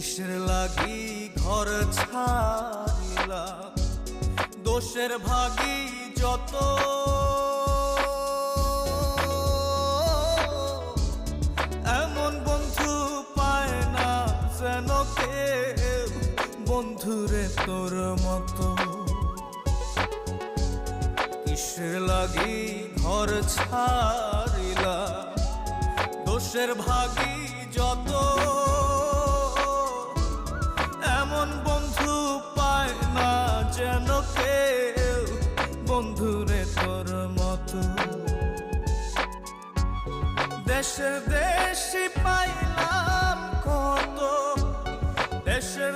কিসের লাগি ঘর ছাড়িলাম, দোষের ভাগী যত, এমন বন্ধু পায় না যেন কেউ, বন্ধুরে তোর মতো। কিসের লাগি ঘর ছাড়িলাম, দোষের ভাগী যত, এমন বন্ধু পায় না যেন কেউ, বন্ধুরে তোর মতো। দেশের দেশি পাইলাম কত, দেশের